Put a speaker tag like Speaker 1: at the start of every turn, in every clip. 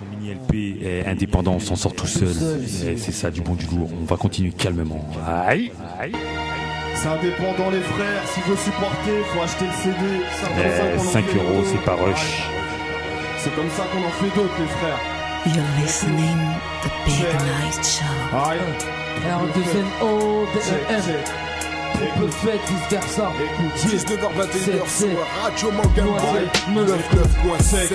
Speaker 1: Son mini LP est indépendant, on s'en sort tout seul. Et c'est ça, du bon du lourd. On va continuer calmement. Aïe, aïe.
Speaker 2: C'est indépendant les frères, s'il veut supporter, faut acheter le CD.
Speaker 1: 5 euros, c'est pas rush.
Speaker 2: C'est comme ça qu'on en fait d'autres les frères.
Speaker 3: You're listening to Big Night Show.
Speaker 2: Aïe.
Speaker 4: R2NO, DEM. Triple fait, vice versa.
Speaker 5: Écoute, 19h21 sur Radio
Speaker 4: Noisette,
Speaker 5: Manga 99.7.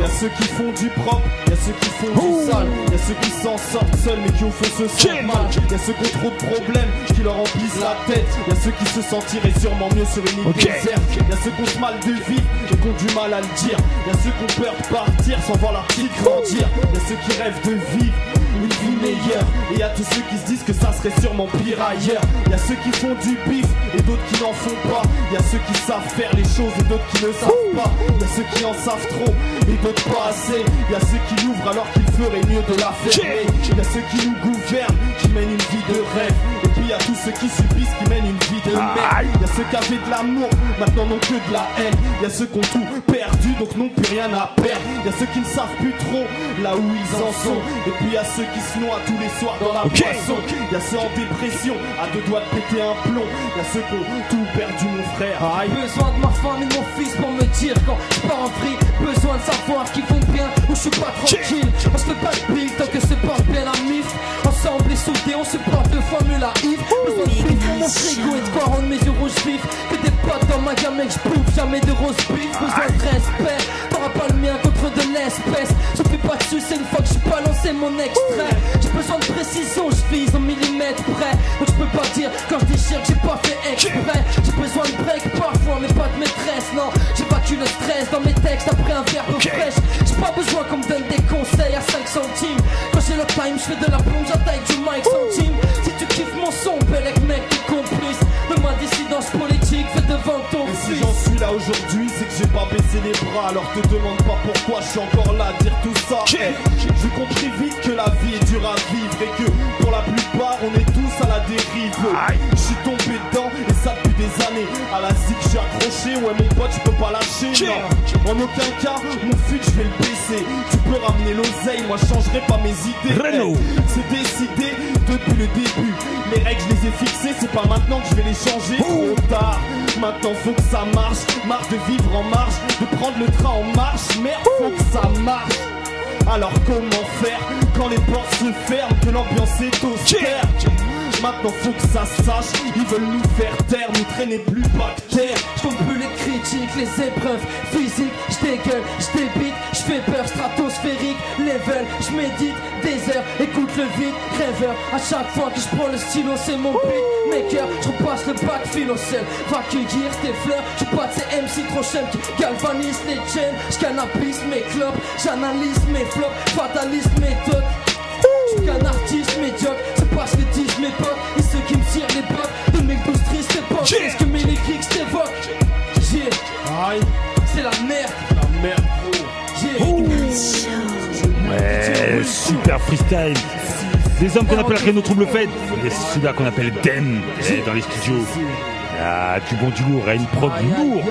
Speaker 2: Y'a ceux qui font du propre, y'a ceux qui font du sale, y'a ceux qui s'en sortent seuls mais qui au fond se sentent mal. Y'a ceux qui ont trop de problèmes, qui leur remplissent la tête. Y'a ceux qui se sentiraient sûrement mieux sur une île déserte. Y'a ceux qui ont ce mal de vivre et qui ont du mal à le dire. Y'a ceux qui ont peur de partir sans voir leur petite grandir. Y'a ceux qui rêvent de vivre une vie meilleure. Et y'a tous ceux qui se disent que ça serait sûrement pire ailleurs. Y'a ceux qui font du bif et d'autres qui n'en font pas. Y'a ceux qui savent faire les choses et d'autres qui ne savent pas. Y'a ceux qui en savent trop et d'autres pas assez. Y'a ceux qui l'ouvrent alors qu'il ferait mieux de la fermer. Y'a ceux qui nous gouvernent, qui mènent une vie de rêve. Et puis y'a tous ceux qui subissent, qui mènent une vie de merde. Y'a ceux qui avaient de l'amour, maintenant n'ont que de la haine. Y'a ceux qui ont tout perdu, donc n'ont plus rien à perdre. Y'a ceux qui ne savent plus trop là où ils en sont. Et puis y'a ceux qui se noient tous les soirs dans la boisson. Y'a ceux en dépression, à deux doigts de péter un plomb. Y'a ceux qui ont tout perdu mon frère. Aïe.
Speaker 4: Besoin de ma femme et de mon fils pour me dire quand je pars en vrille. Besoin de savoir qu'ils vont bien ou je suis pas tranquille. On se fait pas de big tant que c'est pas bien la mif. Ensemble et soudés, on se porte deux fois mieux la hive. Besoin de bif pour mon frigo et de quoi rendre mes yeux rouges vifs. Que des potes dans ma gamme mec, j'bouffe jamais de rose beef. Besoin de respect, t'auras pas le mien contre de l'espèce. Je fais pas dessus, c'est une fois que j'ai balancé mon extrait. J'ai besoin de précision, je vise en millimètres près. Donc je peux pas dire quand je déchire que j'ai pas fait exprès. J'ai besoin de break parfois mais pas de maîtresse. Non, j'évacue le stress dans mes textes après un verre d'eau fraîche. J'ai pas besoin qu'on me donne des conseils à 5 centimes. Quand j'ai le time, je fais de la plonge à taille du mic centime. Si tu kiffes mon son, bel mec, t'es complice de ma dissidence politique, fais devant ton
Speaker 2: Et
Speaker 4: fils.
Speaker 2: si j'en suis là aujourd'hui, c'est que j'ai pas baissé les bras. Alors te demande pas pourquoi je suis encore là à dire tout ça. J'ai compris vite que la vie est dure à vivre et que pour la plupart on est tous à la dérive. Je suis tombé dedans et ça depuis des années. À la zig je suis accroché, ouais mon pote je peux pas lâcher. Non, en aucun cas mon fut je vais le baisser. Tu peux ramener l'oseille, moi je changerai pas mes idées. C'est décidé depuis le début. Les règles je les ai fixées, c'est pas maintenant que je vais les changer. Trop tard, maintenant faut que ça marche. Marche de vivre en marche, de prendre le train en marche. Merde, faut que ça marche. Alors comment faire quand les portes se ferment, que l'ambiance est austère? Maintenant faut que ça se sache, ils veulent nous faire taire, nous traîner plus bactères.
Speaker 4: Je compte plus les critiques, les épreuves physiques. Je dégueule, je débite, je fais peur stratosphérique. Level, je médite des heures, écoute le vide, rêveur. À chaque fois que je prends le stylo, c'est mon beat maker. Je repasse le bac philocèle, va cueillir tes fleurs. Je pas de ces MC trop chèmes qui galvanisent les chaînes. Je cannabis mes clopes, j'analyse mes flops, fatalise mes méthodes. Je suis qu'un artiste médiocre, c'est pas ce que disent mes potes. Et ceux qui me tirent les potes, 2012 triste époque. Qu'est-ce que mes lyrics t'évoquent?
Speaker 2: Aïe,
Speaker 4: C'est la merde.
Speaker 2: la merde gros.
Speaker 1: Ouais, super freestyle. Des hommes qu'on appelle Renaud Trouble Fête. Et celui-là qu'on appelle Den dans les studios. Ah, du bon du lourd, une prod lourde.